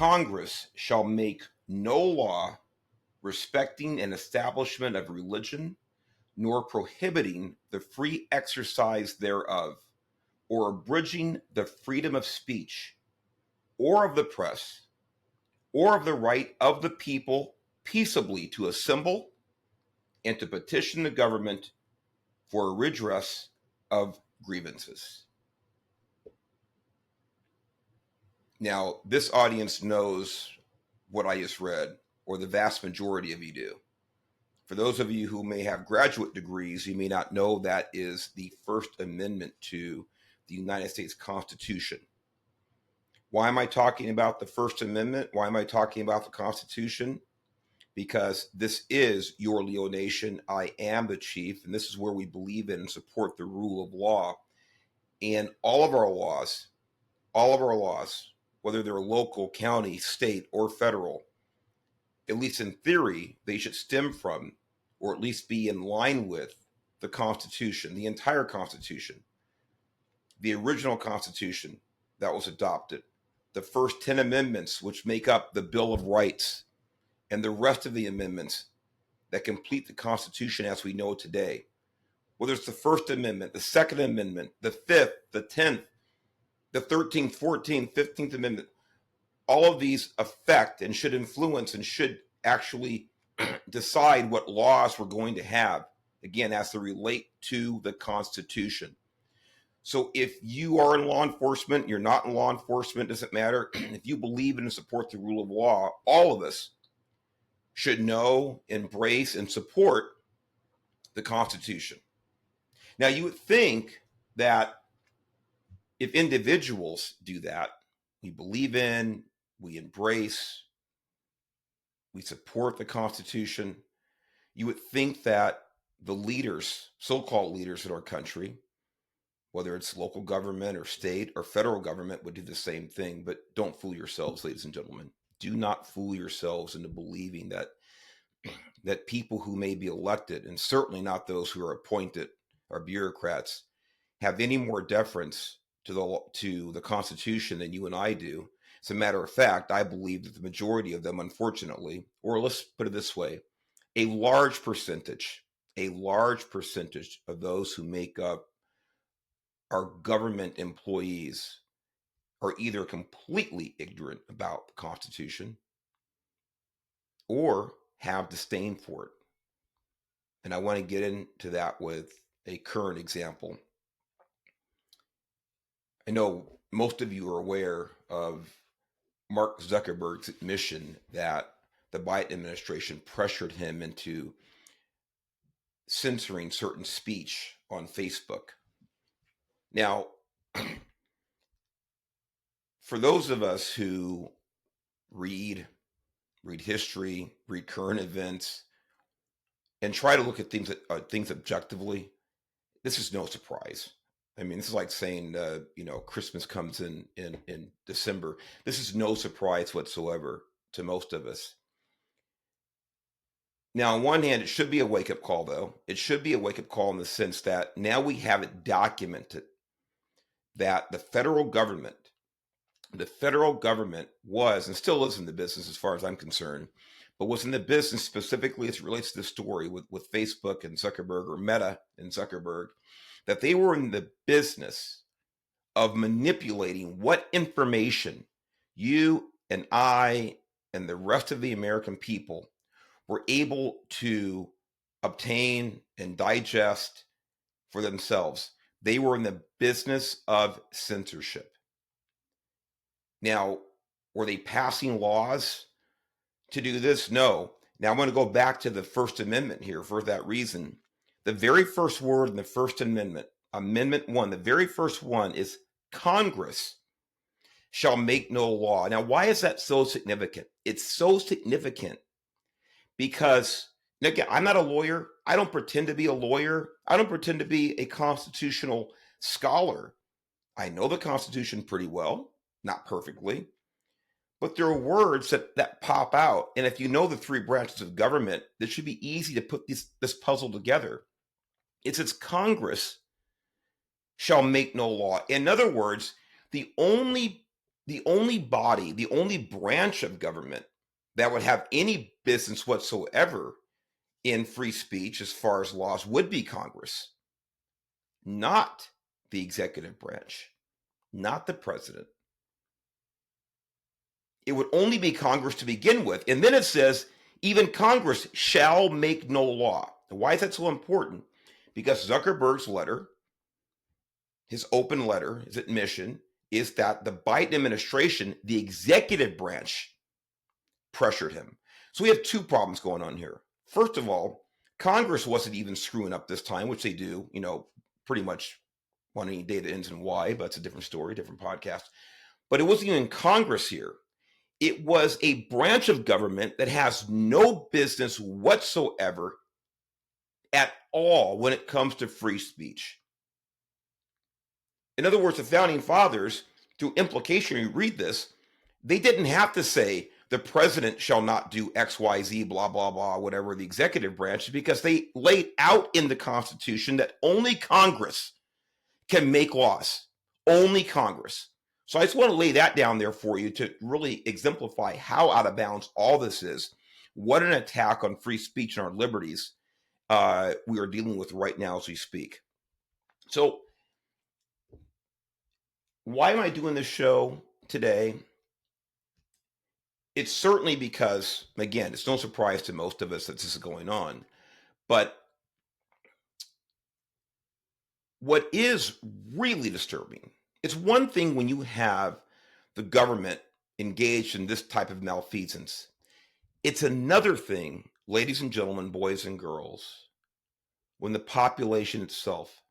Congress shall make no law respecting an establishment of religion, nor prohibiting the free exercise thereof, or abridging the freedom of speech, or of the press, or of the right of the people peaceably to assemble and to petition the government for a redress of grievances. Now, this audience knows what I just read, or the vast majority of you do. For those of you who may have graduate degrees, you may not know that is the First Amendment to the United States Constitution. Why am I talking about the First Amendment? Why am I talking about the Constitution? Because this is your Leo Nation. I am the chief, and this is where we believe in and support the rule of law. And all of our laws, whether they're local, county, state, or federal, at least in theory, they should stem from, or at least be in line with, the Constitution, the entire Constitution, the original Constitution that was adopted, the first 10 amendments which make up the Bill of Rights, and the rest of the amendments that complete the Constitution as we know it today. Whether it's the First Amendment, the Second Amendment, the Fifth, the 10th, the 13th, 14th, 15th Amendment, all of these affect and should influence and should actually decide what laws we're going to have, again, as they relate to the Constitution. So if you are in law enforcement, you're not in law enforcement, doesn't matter. If you believe in and support the rule of law, all of us should know, embrace, and support the Constitution. Now, you would think that if individuals do that, we believe in, we embrace, we support the Constitution, you would think that the leaders, so-called leaders in our country, whether it's local government or state or federal government, would do the same thing. But don't fool yourselves, ladies and gentlemen. Do not fool yourselves into believing that people who may be elected, and certainly not those who are appointed or bureaucrats, have any more deference to the Constitution than you and I do. As a matter of fact, I believe that the majority of them, unfortunately, or let's put it this way, a large percentage of those who make up our government employees are either completely ignorant about the Constitution or have disdain for it. And I want to get into that with a current example. I know most of you are aware of Mark Zuckerberg's admission that the Biden administration pressured him into censoring certain speech on Facebook. Now, for those of us who read history, read current events, and try to look at things objectively, this is no surprise. I mean, this is like saying, Christmas comes in December. This is no surprise whatsoever to most of us. Now, on one hand, it should be a wake-up call, though. It should be a wake-up call in the sense that now we have it documented that the federal government was and still is in the business, as far as I'm concerned, but was in the business specifically as it relates to the story with Facebook and Zuckerberg, or Meta and Zuckerberg, that they were in the business of manipulating what information you and I and the rest of the American people were able to obtain and digest for themselves. They were in the business of censorship. Now, were they passing laws to do this? No. Now I'm going to go back to the First Amendment here for that reason. The very first word in the First Amendment, Amendment 1, the very first one is Congress shall make no law. Now, why is that so significant? It's so significant because, again, I'm not a lawyer. I don't pretend to be a lawyer. I don't pretend to be a constitutional scholar. I know the Constitution pretty well, not perfectly, but there are words that pop out. And if you know the three branches of government, it should be easy to put this puzzle together. It's Congress shall make no law. In other words, the only The only body, the only branch of government that would have any business whatsoever in free speech as far as laws would be Congress, not the executive branch, not the president. It would only be Congress to begin with. And then it says, even Congress shall make no law. Why is that so important? Because Zuckerberg's letter, his open letter, his admission, is that the Biden administration, the executive branch, pressured him. So we have two problems going on here. First of all, Congress wasn't even screwing up this time, which they do, pretty much on any day that ends in Y, but it's a different story, different podcast. But it wasn't even Congress here. It was a branch of government that has no business whatsoever at all when it comes to free speech. In other words, the founding fathers, through implication, you read this, they didn't have to say the president shall not do X, Y, Z, blah, blah, blah, whatever, the executive branch, because they laid out in the Constitution that only Congress can make laws. Only Congress. So I just want to lay that down there for you to really exemplify how out of bounds all this is, what an attack on free speech and our liberties we are dealing with right now as we speak. So why am I doing this show today? It's certainly because, again, it's no surprise to most of us that this is going on. But what is really disturbing, it's one thing when you have the government engaged in this type of malfeasance. It's another thing, ladies and gentlemen, boys and girls, when the population itself,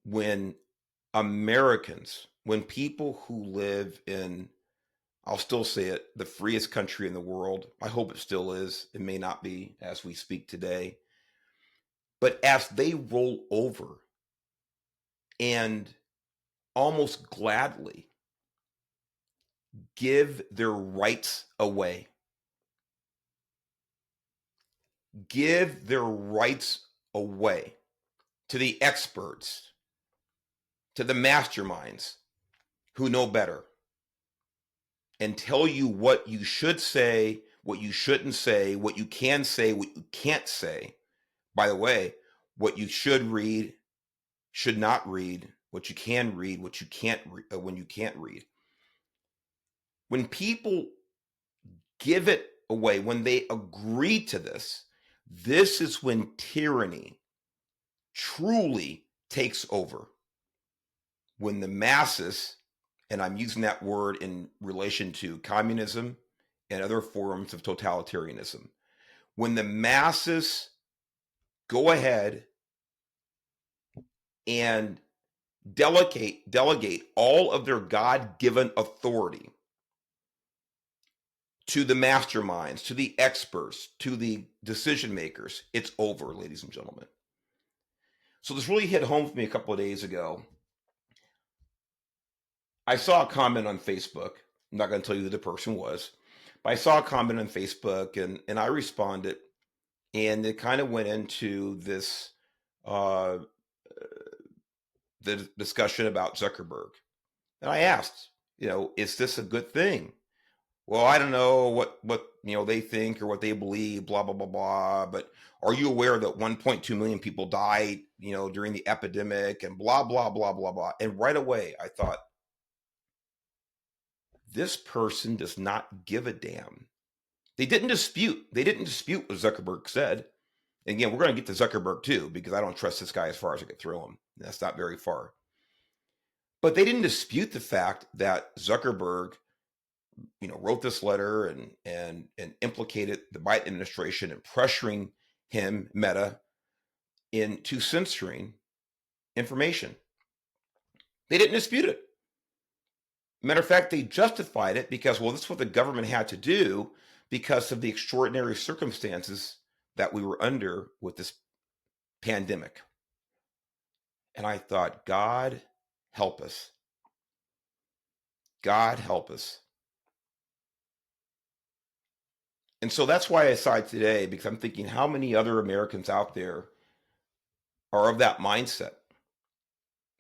when Americans, when people who live in, I'll still say it, the freest country in the world, I hope it still is, it may not be as we speak today, but as they roll over and almost gladly give their rights away, give their rights away to the experts, to the masterminds who know better, and tell you what you should say, what you shouldn't say, what you can say, what you can't say. By the way, what you should read, should not read, what you can read, what you can't when you can't read. When people give it away, when they agree to this, this is when tyranny truly takes over. When the masses, and I'm using that word in relation to communism and other forms of totalitarianism, when the masses go ahead and delegate all of their God-given authority to the masterminds, to the experts, to the decision makers, it's over, ladies and gentlemen. So this really hit home for me a couple of days ago. I saw a comment on Facebook. I'm not going to tell you who the person was, but I saw a comment on Facebook and I responded, and it kind of went into this the discussion about Zuckerberg. And I asked, is this a good thing? Well, I don't know what they think or what they believe, blah, blah, blah, blah. But are you aware that 1.2 million people died, during the epidemic and blah, blah, blah, blah, blah. And right away, I thought, this person does not give a damn. They didn't dispute what Zuckerberg said. And again, we're going to get to Zuckerberg too, because I don't trust this guy as far as I could throw him. That's not very far. But they didn't dispute the fact that Zuckerberg, wrote this letter and implicated the Biden administration in pressuring him, Meta, into censoring information. They didn't dispute it. Matter of fact, they justified it because, well, this is what the government had to do because of the extraordinary circumstances that we were under with this pandemic. And I thought, God help us. God help us. And so that's why I decided today, because I'm thinking how many other Americans out there are of that mindset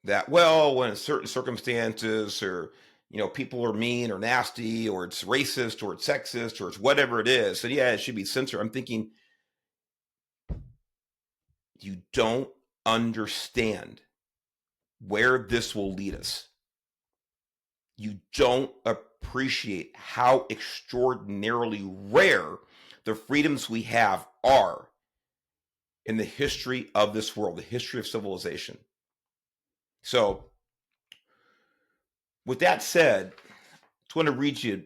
that, well, when certain circumstances or, people are mean or nasty, or it's racist, or it's sexist, or it's whatever it is, and yeah, it should be censored. I'm thinking, you don't understand where this will lead us. You don't appreciate how extraordinarily rare the freedoms we have are in the history of this world, the history of civilization. So, with that said, I just want to read you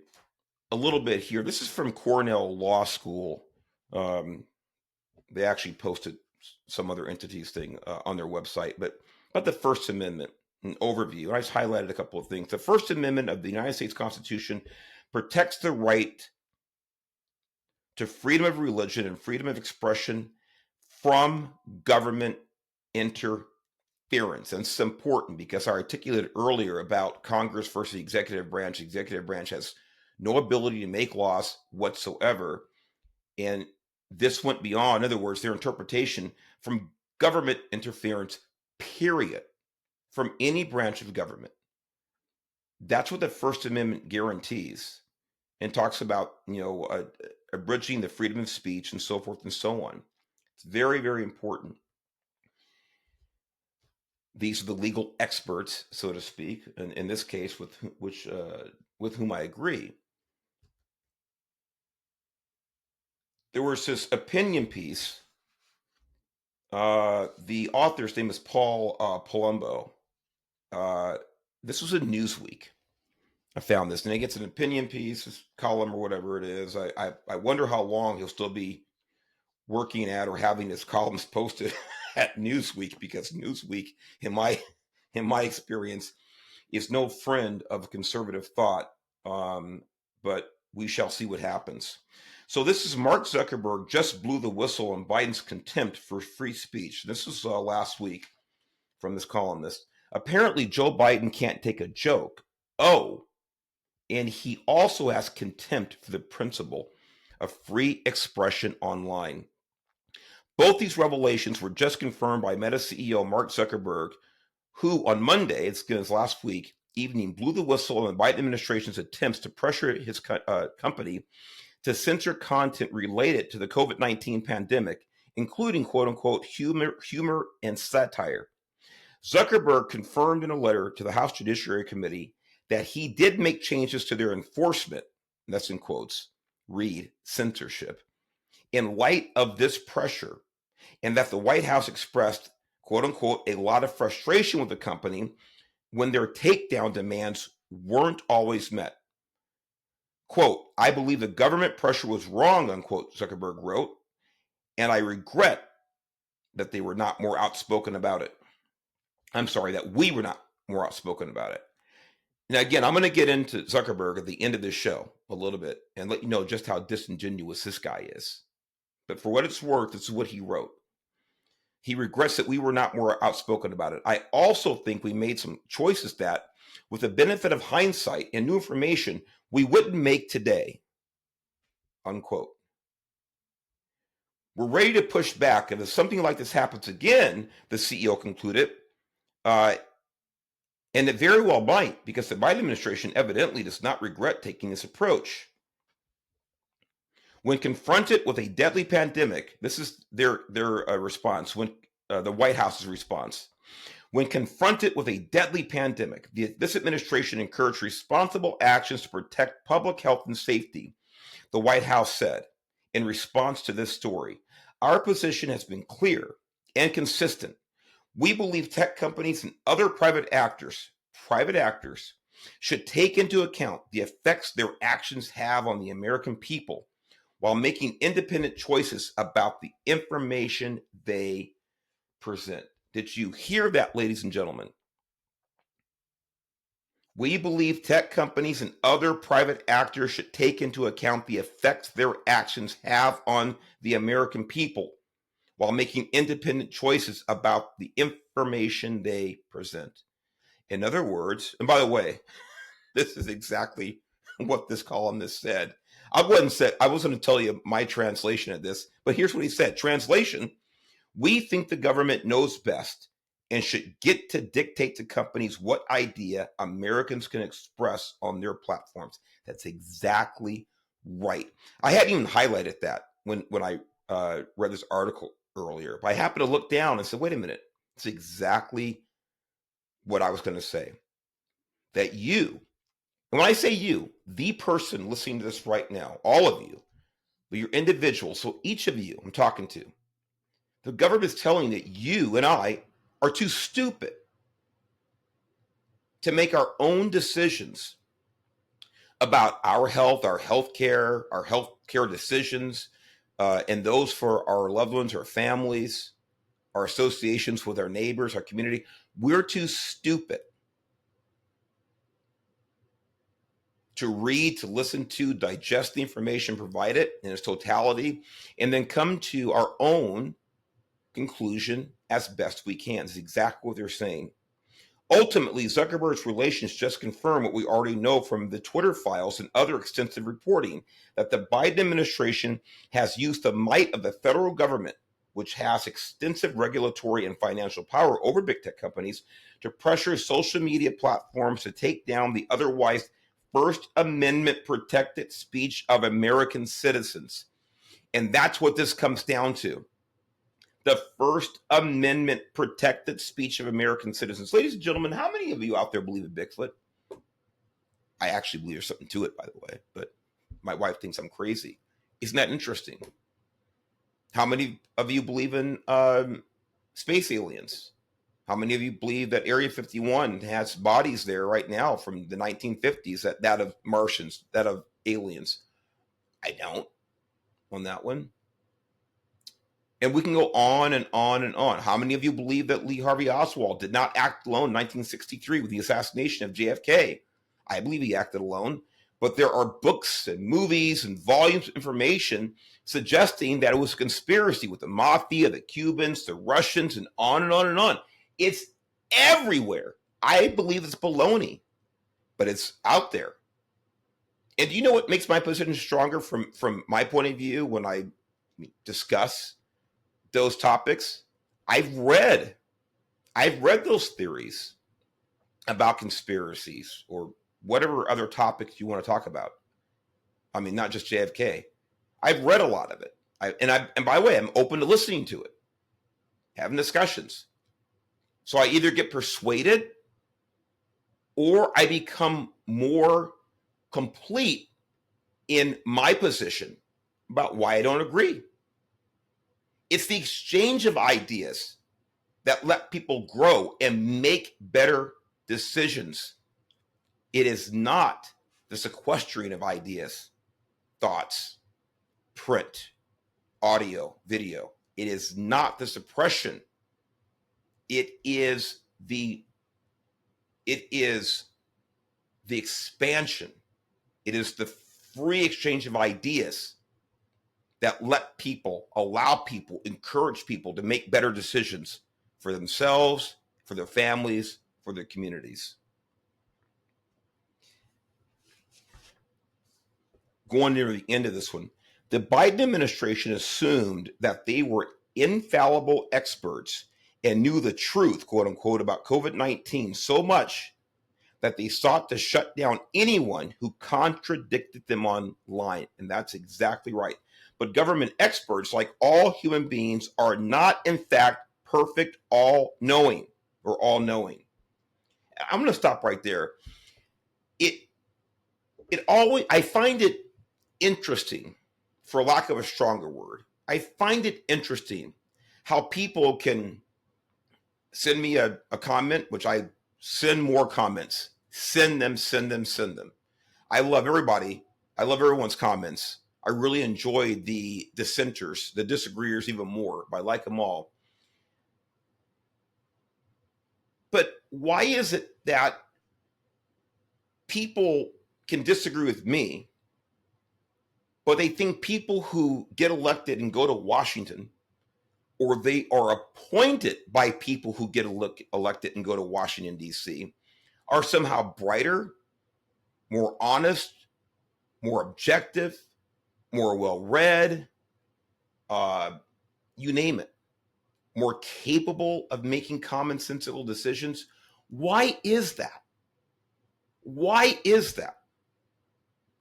a little bit here. This is from Cornell Law School. They actually posted some other entities thing on their website, but about the First Amendment, an overview. I just highlighted a couple of things. The First Amendment of the United States Constitution protects the right to freedom of religion and freedom of expression from government interference. And it's important because I articulated earlier about Congress versus the executive branch. The executive branch has no ability to make laws whatsoever. And this went beyond, in other words, their interpretation from government interference, period, from any branch of government. That's what the First Amendment guarantees and talks about, abridging the freedom of speech and so forth and so on. It's very, very important. These are the legal experts, so to speak, and in this case, with whom I agree. There was this opinion piece. The author's name is Paul Palumbo. This was in Newsweek. I found this, and he gets an opinion piece, column, or whatever it is. I wonder how long he'll still be working at or having his columns posted at Newsweek, because Newsweek, in my experience, is no friend of conservative thought. But we shall see what happens. So this is Mark Zuckerberg just blew the whistle on Biden's contempt for free speech. This was last week from this columnist. Apparently, Joe Biden can't take a joke. Oh, and he also has contempt for the principle of free expression online. Both these revelations were just confirmed by Meta CEO Mark Zuckerberg, who on Monday, it's last week, evening, blew the whistle on the Biden administration's attempts to pressure his company to censor content related to the COVID-19 pandemic, including quote-unquote humor and satire. Zuckerberg confirmed in a letter to the House Judiciary Committee that he did make changes to their enforcement, that's in quotes, read censorship, in light of this pressure, and that the White House expressed, quote-unquote, a lot of frustration with the company when their takedown demands weren't always met. Quote, I believe the government pressure was wrong, unquote, Zuckerberg wrote, and I regret that they were not more outspoken about it. I'm sorry, that we were not more outspoken about it. Now, again, I'm going to get into Zuckerberg at the end of this show a little bit and let you know just how disingenuous this guy is. But for what it's worth, this is what he wrote. He regrets that we were not more outspoken about it. I also think we made some choices that, with the benefit of hindsight and new information, we wouldn't make today, unquote. We're ready to push back. And if something like this happens again, the CEO concluded, and it very well might, because the Biden administration evidently does not regret taking this approach. When confronted with a deadly pandemic, this is their response, when the White House's response. When confronted with a deadly pandemic, this administration encouraged responsible actions to protect public health and safety, the White House said in response to this story. Our position has been clear and consistent. We believe tech companies and other private actors should take into account the effects their actions have on the American people while making independent choices about the information they present. Did you hear that, ladies and gentlemen? We believe tech companies and other private actors should take into account the effects their actions have on the American people while making independent choices about the information they present. In other words, and by the way, this is exactly what this columnist said. I was going to tell you my translation of this, but here's what he said. Translation: we think the government knows best and should get to dictate to companies what idea Americans can express on their platforms. That's exactly right. I hadn't even highlighted that when I read this article earlier, but I happened to look down and said, wait a minute, it's exactly what I was going to say. That you, and when I say you, the person listening to this right now, all of you, but you're individuals, so each of you I'm talking to, the government is telling that you and I are too stupid to make our own decisions about our health, our health care decisions, and those for our loved ones, our families, our associations with our neighbors, our community. We're too stupid to read, to listen to, digest the information provided in its totality, and then come to our own conclusion as best we can. Is exactly what they're saying. Ultimately, Zuckerberg's relations just confirm what we already know from the Twitter files and other extensive reporting, that the Biden administration has used the might of the federal government, which has extensive regulatory and financial power over big tech companies, to pressure social media platforms to take down the otherwise First Amendment protected speech of American citizens. And that's what this comes down to. The First Amendment protected speech of American citizens. Ladies and gentlemen, how many of you out there believe in Bigfoot? I actually believe there's something to it, by the way, but my wife thinks I'm crazy. Isn't that interesting? How many of you believe in space aliens? How many of you believe that Area 51 has bodies there right now from the 1950s, that of Martians, that of aliens? I don't on that one. And we can go on and on and on. How many of you believe that Lee Harvey Oswald did not act alone in 1963 with the assassination of JFK? I believe he acted alone. But there are books and movies and volumes of information suggesting that it was a conspiracy with the mafia, the Cubans, the Russians, and on and on and on. It's everywhere. I believe it's baloney, but it's out there. And do you know what makes my position stronger from my point of view when I discuss those topics? I've read those theories about conspiracies or whatever other topics you want to talk about. I mean, not just JFK. I've read a lot of it. And by the way, I'm open to listening to it, having discussions. So I either get persuaded or I become more complete in my position about why I don't agree. It's the exchange of ideas that let people grow and make better decisions. It is not the sequestering of ideas, thoughts, print, audio, video. It is not the suppression. It is the expansion. It is the free exchange of ideas that let people, allow people, encourage people to make better decisions for themselves, for their families, for their communities. Going near the end of this one, the Biden administration assumed that they were infallible experts and knew the truth, quote unquote, about COVID-19 so much that they sought to shut down anyone who contradicted them online. And that's exactly right. But government experts, like all human beings, are not, in fact, perfect, all-knowing or all-knowing. I'm going to stop right there. I find it interesting, for lack of a stronger word, I find it interesting how people can send me a comment, which I send more comments. Send them. I love everybody. I love everyone's comments. I really enjoy the dissenters, the disagreeers even more, but I like them all. But why is it that people can disagree with me, but they think people who get elected and go to Washington, or they are appointed by people who get elected and go to Washington, D.C., are somehow brighter, more honest, more objective, more well-read, you name it. more capable of making commonsensical decisions. Why is that? Why is that?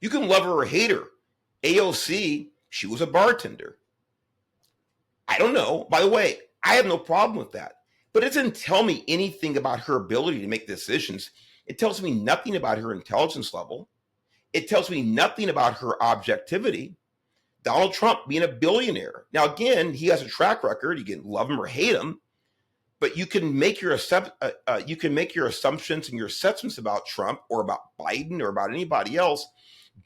You can love her or hate her. AOC, she was a bartender. I don't know. By the way, I have no problem with that. But it doesn't tell me anything about her ability to make decisions. It tells me nothing about her intelligence level. It tells me nothing about her objectivity. Donald Trump being a billionaire. Now, again, he has a track record. You can love him or hate him, but you can make your assumptions and your assessments about Trump or about Biden or about anybody else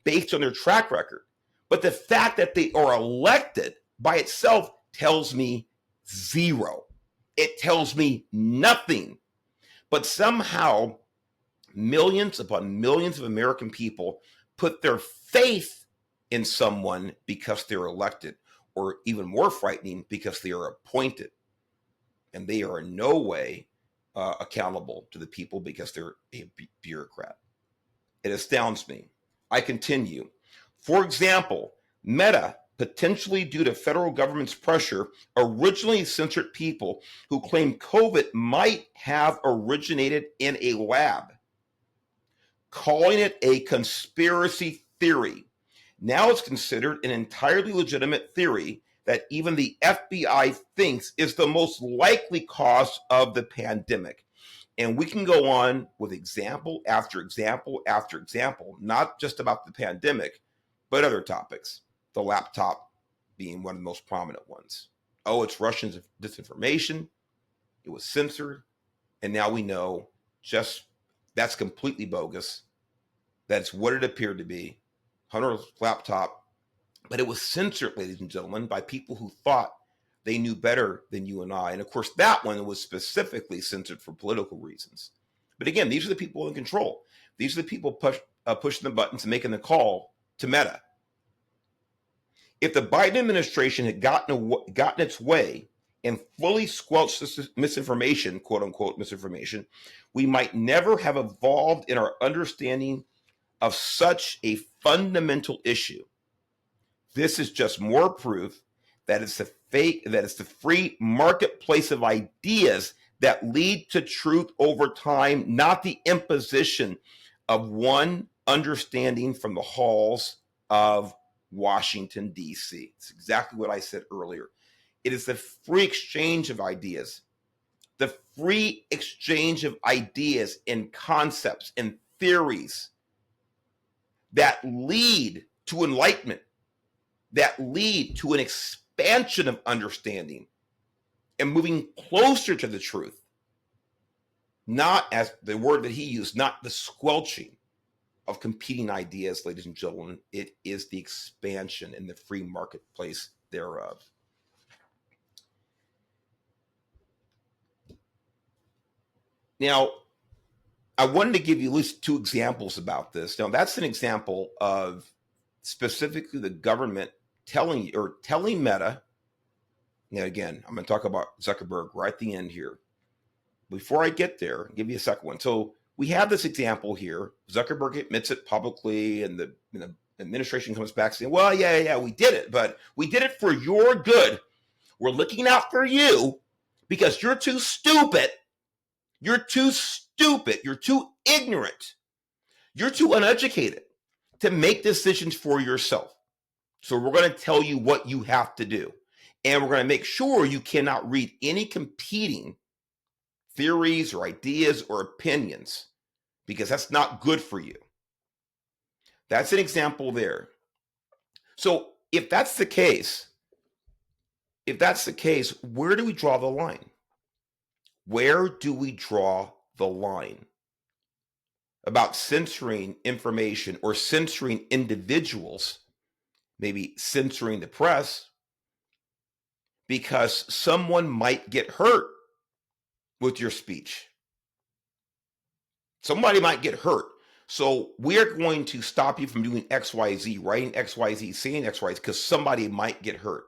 based on their track record. But the fact that they are elected by itself tells me zero. It tells me nothing. But somehow, millions upon millions of American people put their faith in someone because they're elected, or even more frightening, because they are appointed. And they are in no way accountable to the people because they're a bureaucrat. It astounds me. I continue. For example, Meta, potentially due to federal government's pressure, originally censored people who claimed COVID might have originated in a lab, calling it a conspiracy theory. Now it's considered an entirely legitimate theory that even the FBI thinks is the most likely cause of the pandemic. And we can go on with example after example after example, not just about the pandemic, but other topics, the laptop being one of the most prominent ones. Oh, it's Russian disinformation. It was censored. And now we know just that's completely bogus. That's what it appeared to be. Hunter's laptop. But it was censored, ladies and gentlemen, by people who thought they knew better than you and I. And of course, that one was specifically censored for political reasons. But again, these are the people in control. These are the people pushing the buttons and making the call to Meta. If the Biden administration had gotten its way and fully squelched this misinformation, quote unquote misinformation, we might never have evolved in our understanding of such a fundamental issue. This is just more proof that it's the free marketplace of ideas that lead to truth over time, not the imposition of one understanding from the halls of Washington, D.C. It's exactly what I said earlier. It is the free exchange of ideas, the free exchange of ideas and concepts and theories that lead to enlightenment, that lead to an expansion of understanding and moving closer to the truth. Not, as the word that he used, not the squelching of competing ideas, ladies and gentlemen. It is the expansion in the free marketplace thereof. Now, I wanted to give you at least two examples about this. Now, that's an example of specifically the government telling Meta. Now, again, I'm going to talk about Zuckerberg right at the end here. Before I get there, I'll give you a second one. So we have this example here. Zuckerberg admits it publicly, and the administration comes back saying, well, yeah, we did it, but we did it for your good. We're looking out for you because you're too stupid. You're too stupid. You're too ignorant. You're too uneducated to make decisions for yourself. So we're going to tell you what you have to do. And we're going to make sure you cannot read any competing theories or ideas or opinions, because that's not good for you. That's an example there. So if that's the case, where do we draw the line? Where do we draw the line about censoring information or censoring individuals, maybe censoring the press, because someone might get hurt with your speech? Somebody might get hurt. So we're going to stop you from doing XYZ, writing XYZ, saying XYZ, because somebody might get hurt.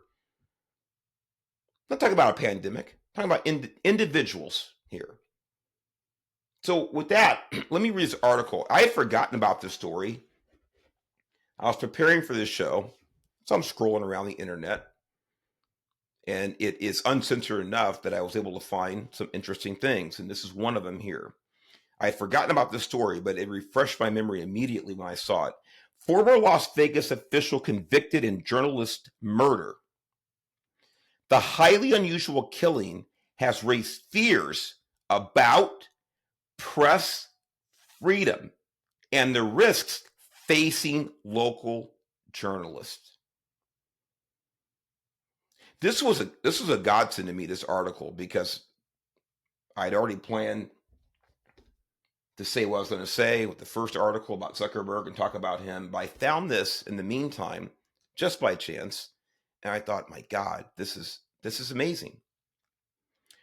I'm not talking about a pandemic. I'm talking about individuals here. So with that, let me read this article. I had forgotten about this story. I was preparing for this show, so I'm scrolling around the internet. And it is uncensored enough that I was able to find some interesting things. And this is one of them here. I had forgotten about this story, but it refreshed my memory immediately when I saw it. Former Las Vegas official convicted in journalist murder. The highly unusual killing has raised fears about press freedom and the risks facing local journalists. This was a godsend to me, this article, because I'd already planned to say what I was going to say with the first article about Zuckerberg and talk about him. But I found this in the meantime, just by chance, and I thought, my God, this is amazing.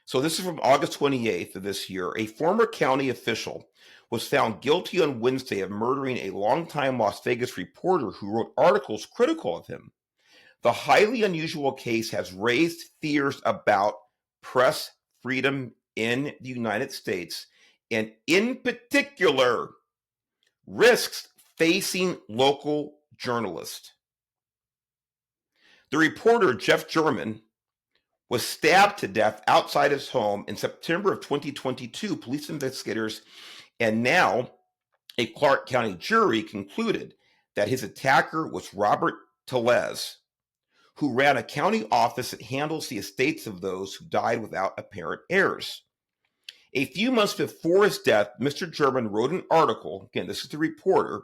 So this is from August 28th of this year. A former county official was found guilty on Wednesday of murdering a longtime Las Vegas reporter who wrote articles critical of him. The highly unusual case has raised fears about press freedom in the United States, and in particular, risks facing local journalists. The reporter, Jeff German, was stabbed to death outside his home in September of 2022. Police investigators and now a Clark County jury concluded that his attacker was Robert Tellez, who ran a county office that handles the estates of those who died without apparent heirs. A few months before his death, Mr. German wrote an article, again, this is the reporter,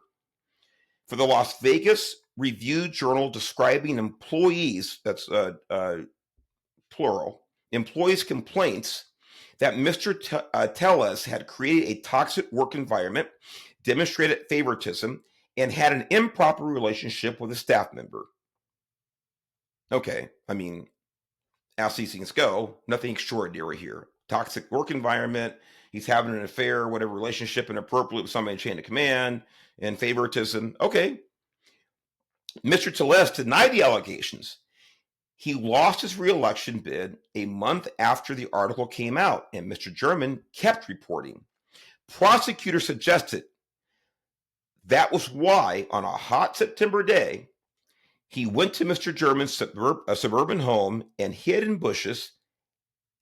for the Las Vegas Review-Journal describing employees, that's plural, employees' complaints that Mr. Tellez had created a toxic work environment, demonstrated favoritism, and had an improper relationship with a staff member. Okay, I mean, as these things go, nothing extraordinary here. Toxic work environment, he's having an affair, whatever relationship, inappropriate with somebody in chain of command, and favoritism. Okay. Mr. Tellez denied the allegations. He lost his reelection bid a month after the article came out, and Mr. German kept reporting. Prosecutors suggested that was why, on a hot September day, he went to Mr. German's suburban home and hid in bushes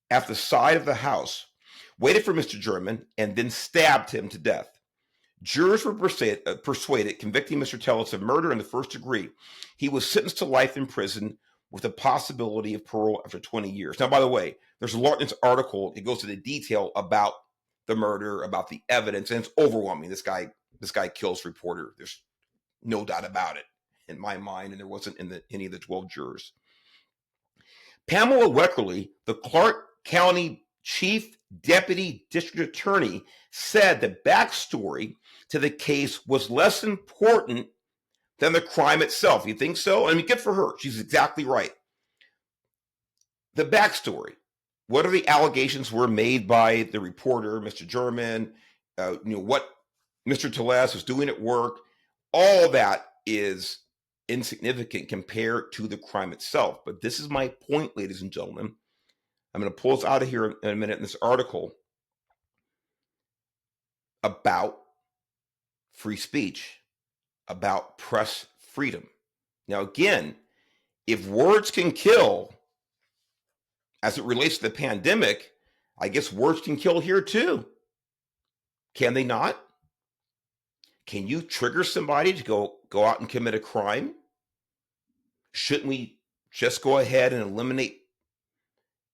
at the side of the house, waited for Mr. German, and then stabbed him to death. Jurors were persuaded, convicting Mr. Tellez of murder in the first degree. He was sentenced to life in prison with the possibility of parole after 20 years. Now, by the way, there's a lot in this article. It goes into detail about the murder, about the evidence, and it's overwhelming. This guy kills reporter. There's no doubt about it in my mind, and there wasn't in any of the 12 jurors. Pamela Weckerly, the Clark County Chief Deputy District Attorney, said the backstory to the case was less important than the crime itself. You think so? I mean, good for her. She's exactly right. The backstory. What are the allegations were made by the reporter, Mr. German? What Mr. Tellez was doing at work. All that is insignificant compared to the crime itself. But this is my point, ladies and gentlemen. I'm going to pull us out of here in a minute in this article about free speech, about press freedom. Now, again, if words can kill, as it relates to the pandemic, I guess words can kill here too. Can they not? Can you trigger somebody to go out and commit a crime? Shouldn't we just go ahead and eliminate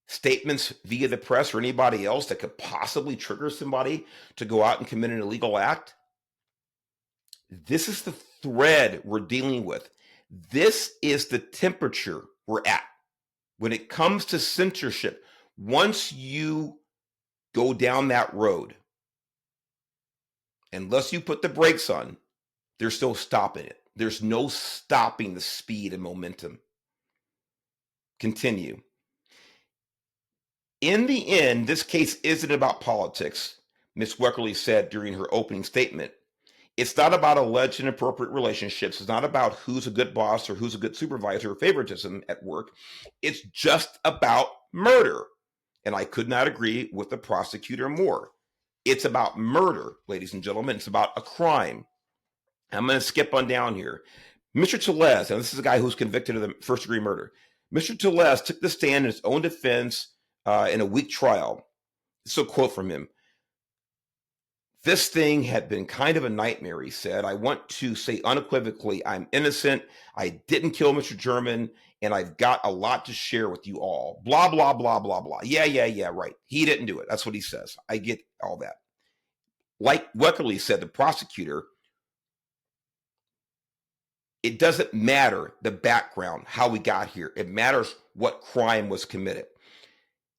statements via the press or anybody else that could possibly trigger somebody to go out and commit an illegal act? This is the thread we're dealing with. This is the temperature we're at when it comes to censorship. Once you go down that road, unless you put the brakes on, there's no stopping it. There's no stopping the speed and momentum. Continue. In the end, this case isn't about politics, Ms. Weckerly said during her opening statement. It's not about alleged inappropriate relationships. It's not about who's a good boss or who's a good supervisor or favoritism at work. It's just about murder. And I could not agree with the prosecutor more. It's about murder, ladies and gentlemen. It's about a crime. I'm going to skip on down here. Mr. Tellez, and this is a guy who's convicted of the first-degree murder. Mr. Tellez took the stand in his own defense in a weak trial. So, quote from him: "This thing had been kind of a nightmare," he said. "I want to say unequivocally, I'm innocent. I didn't kill Mr. German, and I've got a lot to share with you all. Blah, blah, blah, blah, blah. Yeah, right. He didn't do it." That's what he says. I get all that. Like Weckerly said, the prosecutor, it doesn't matter the background, how we got here. It matters what crime was committed.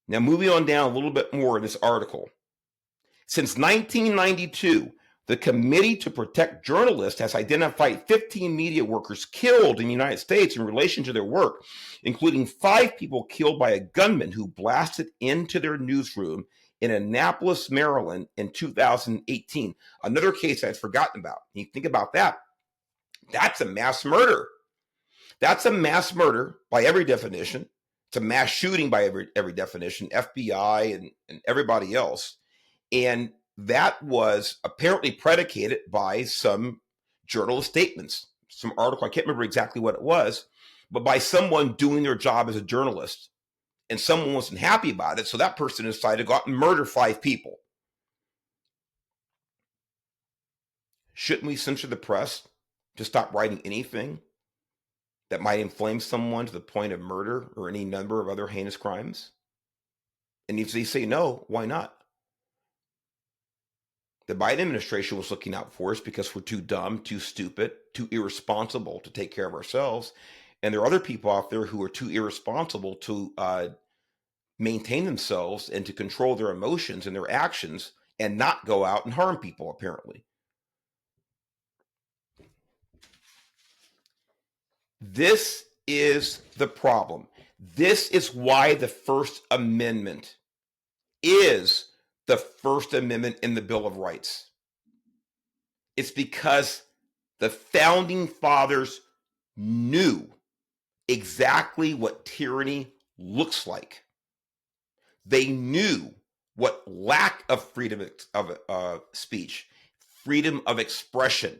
Now, moving on down a little bit more in this article. Since 1992, the Committee to Protect Journalists has identified 15 media workers killed in the United States in relation to their work, including 5 people killed by a gunman who blasted into their newsroom in Annapolis, Maryland in 2018. Another case I'd forgotten about. You think about that. That's a mass murder. That's a mass murder by every definition. It's a mass shooting by every definition, FBI and everybody else. And that was apparently predicated by some journalist statements, some article. I can't remember exactly what it was, but by someone doing their job as a journalist. And someone wasn't happy about it, so that person decided to go out and murder 5 people. Shouldn't we censor the press to stop writing anything that might inflame someone to the point of murder or any number of other heinous crimes? And if they say no, why not? The Biden administration was looking out for us because we're too dumb, too stupid, too irresponsible to take care of ourselves. And there are other people out there who are too irresponsible to maintain themselves and to control their emotions and their actions and not go out and harm people, apparently. This is the problem. This is why the First Amendment is the First Amendment in the Bill of Rights. It's because the founding fathers knew exactly what tyranny looks like. They knew what lack of freedom of speech, freedom of expression,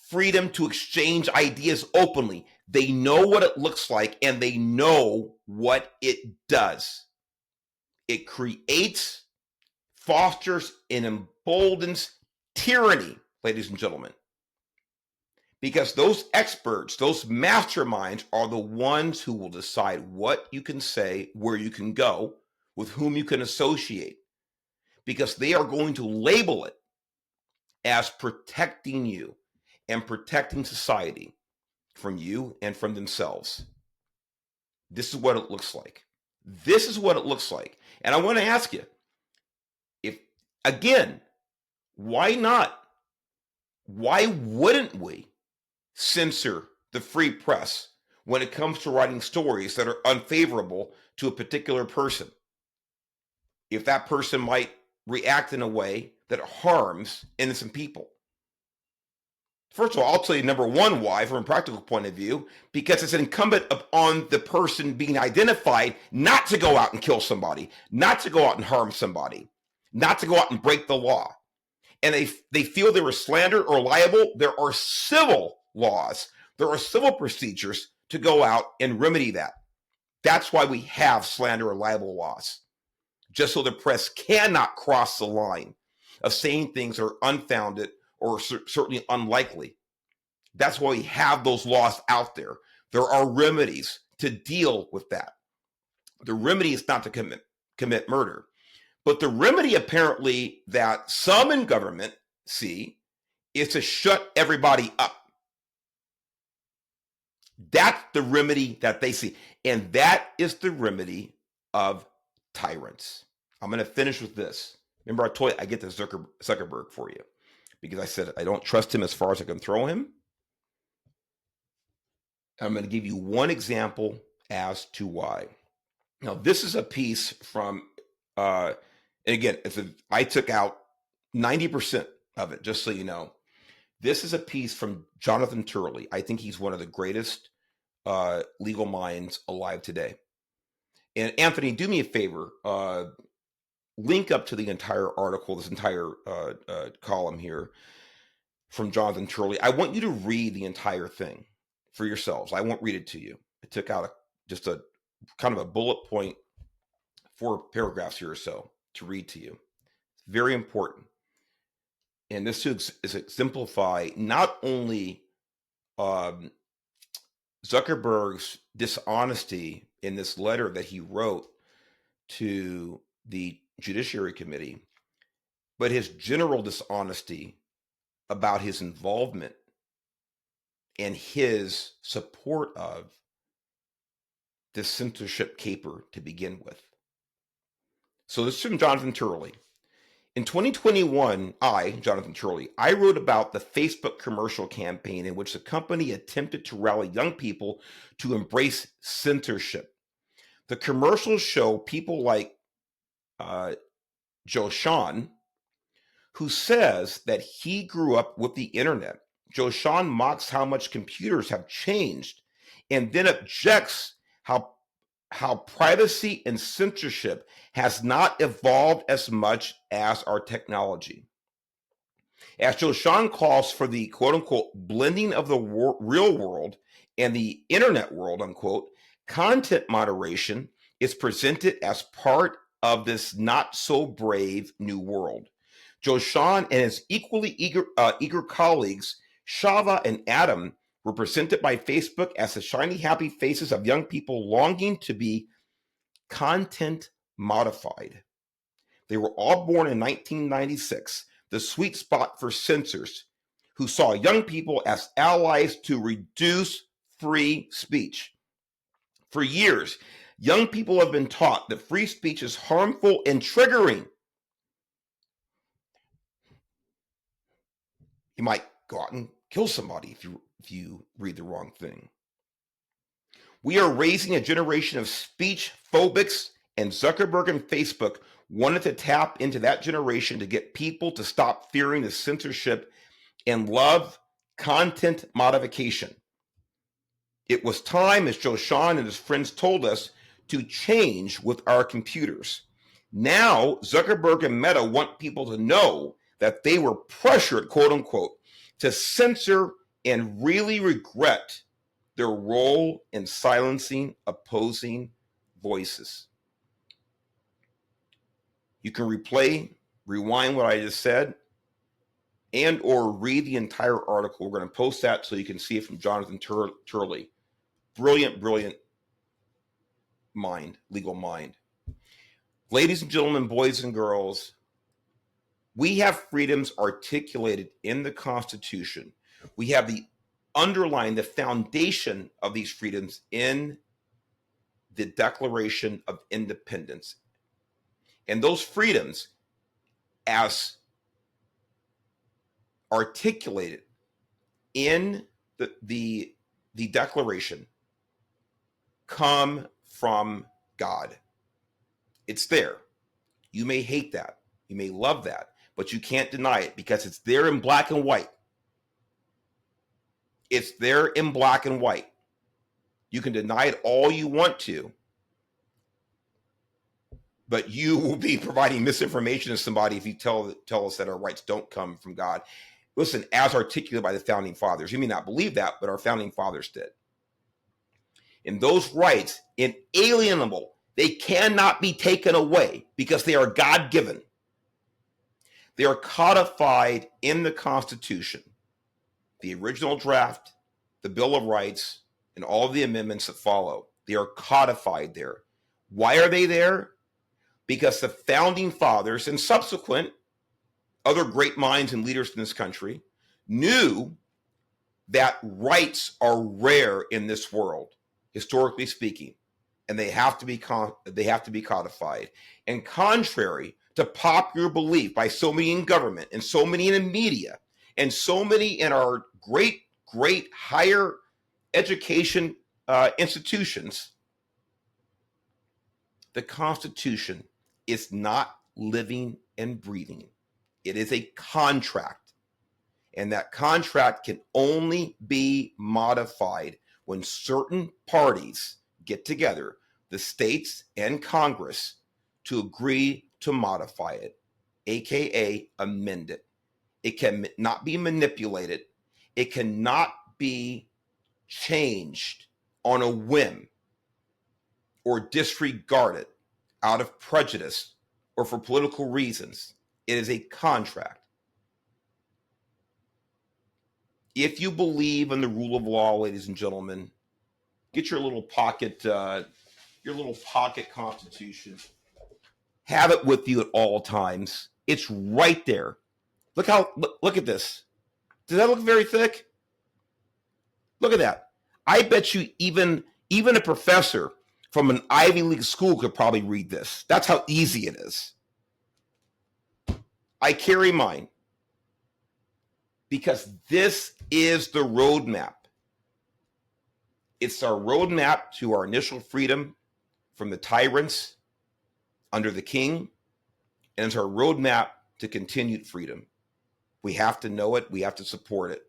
freedom to exchange ideas openly. They know what it looks like, and they know what it does. It creates, fosters, and emboldens tyranny, ladies and gentlemen. Because those experts, those masterminds are the ones who will decide what you can say, where you can go, with whom you can associate. Because they are going to label it as protecting you and protecting society from you and from themselves. This is what it looks like. This is what it looks like. And I want to ask you, if, again, why not? Why wouldn't we censor the free press when it comes to writing stories that are unfavorable to a particular person? If that person might react in a way that harms innocent people. First of all, I'll tell you number one why, from a practical point of view, because it's incumbent upon the person being identified not to go out and kill somebody, not to go out and harm somebody, not to go out and break the law. And they feel they were slandered or liable. There are civil laws. There are civil procedures to go out and remedy that. That's why we have slander or libel laws, just so the press cannot cross the line of saying things that are unfounded or certainly unlikely. That's why we have those laws out there. There are remedies to deal with that. The remedy is not to commit murder. But the remedy, apparently, that some in government see is to shut everybody up. That's the remedy that they see. And that is the remedy of tyrants. I'm going to finish with this. Remember, I told you I get the Zuckerberg for you because I said I don't trust him as far as I can throw him. I'm going to give you one example as to why. Now, this is a piece from, and again, I took out 90% of it, just so you know. This is a piece from Jonathan Turley. I think he's one of the greatest legal minds alive today. And Anthony, do me a favor, link up to the entire article, this entire column here from Jonathan Turley. I want you to read the entire thing for yourselves. I won't read it to you. I took out just a kind of a bullet point, 4 paragraphs here or so to read to you. Very important. And this is exemplify not only Zuckerberg's dishonesty in this letter that he wrote to the Judiciary Committee, but his general dishonesty about his involvement and his support of the censorship caper to begin with. So this is from Jonathan Turley. In 2021, Jonathan Turley, I wrote about the Facebook commercial campaign in which the company attempted to rally young people to embrace censorship. The commercials show people like Joe Sean, who says that he grew up with the internet. Joe Sean mocks how much computers have changed and then objects how privacy and censorship has not evolved as much as our technology. As Joe Sean calls for the quote unquote blending of the real world and the internet world, unquote, content moderation is presented as part of this not so brave new world. Joe Sean and his equally eager colleagues, Shava and Adam, were presented by Facebook as the shiny, happy faces of young people longing to be content modified. They were all born in 1996, the sweet spot for censors who saw young people as allies to reduce free speech. For years, young people have been taught that free speech is harmful and triggering. You might go out and kill somebody if you read the wrong thing. We are raising a generation of speech phobics, and Zuckerberg and Facebook wanted to tap into that generation to get people to stop fearing the censorship and love content modification. It was time, as Joe Sean and his friends told us, to change with our computers. Now, Zuckerberg and Meta want people to know that they were pressured, quote unquote, to censor and really regret their role in silencing opposing voices. You can rewind what I just said, and or read the entire article. We're going to post that so you can see it from Jonathan Turley. Brilliant, brilliant mind, legal mind. Ladies and gentlemen, boys and girls, we have freedoms articulated in the Constitution. We have the foundation of these freedoms in the Declaration of Independence. And those freedoms, as articulated in the Declaration, come from God. It's there. You may hate that. You may love that, but you can't deny it because it's there in black and white. It's there in black and white. You can deny it all you want to, but you will be providing misinformation to somebody if you tell us that our rights don't come from God. Listen, as articulated by the founding fathers, you may not believe that, but our founding fathers did. And those rights, inalienable, they cannot be taken away because they are God-given. They are codified in the Constitution, the original draft, the Bill of Rights, and all of the amendments that follow. They are codified there. Why are they there? Because the founding fathers and subsequent other great minds and leaders in this country knew that rights are rare in this world, historically speaking, and they have to be codified. And contrary to popular belief by so many in government and so many in the media and so many in our great higher education institutions, the Constitution is not living and breathing. It is a contract, and that contract can only be modified when certain parties get together, the states and Congress, to agree to modify it, aka amend it. It cannot be manipulated. It cannot be changed on a whim. or disregard it out of prejudice or for political reasons. It is a contract. If you believe in the rule of law, ladies and gentlemen, get your little pocket constitution. Have it with you at all times. It's right there. Look at this. Does that look very thick? Look at that. I bet you even a professor from an Ivy League school could probably read this. That's how easy it is. I carry mine because this is the roadmap. It's our roadmap to our initial freedom from the tyrants under the king, and it's our roadmap to continued freedom. We have to know it. We have to support it.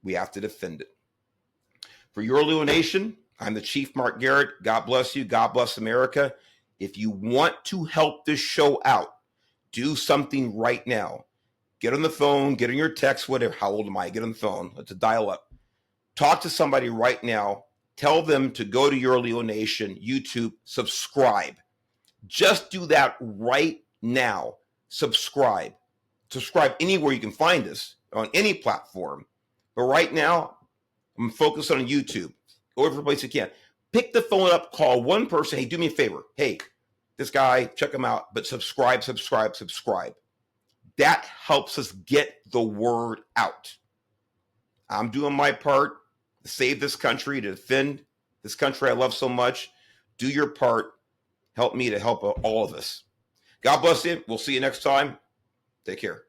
We have to defend it. For Your Little Nation, I'm the Chief Mark Garrett. God bless you. God bless America. If you want to help this show out, do something right now. Get on the phone, get on your text, whatever. How old am I? Get on the phone. It's a dial up. Talk to somebody right now. Tell them to go to Your Little Nation, YouTube, subscribe. Just do that right now. Subscribe. Subscribe anywhere you can find us, on any platform. But right now, I'm focused on YouTube. Go every place you can. Pick the phone up, call one person. Hey, do me a favor. Hey, this guy, check him out. But subscribe. That helps us get the word out. I'm doing my part to save this country, to defend this country I love so much. Do your part. Help me to help all of us. God bless you. We'll see you next time. Take care.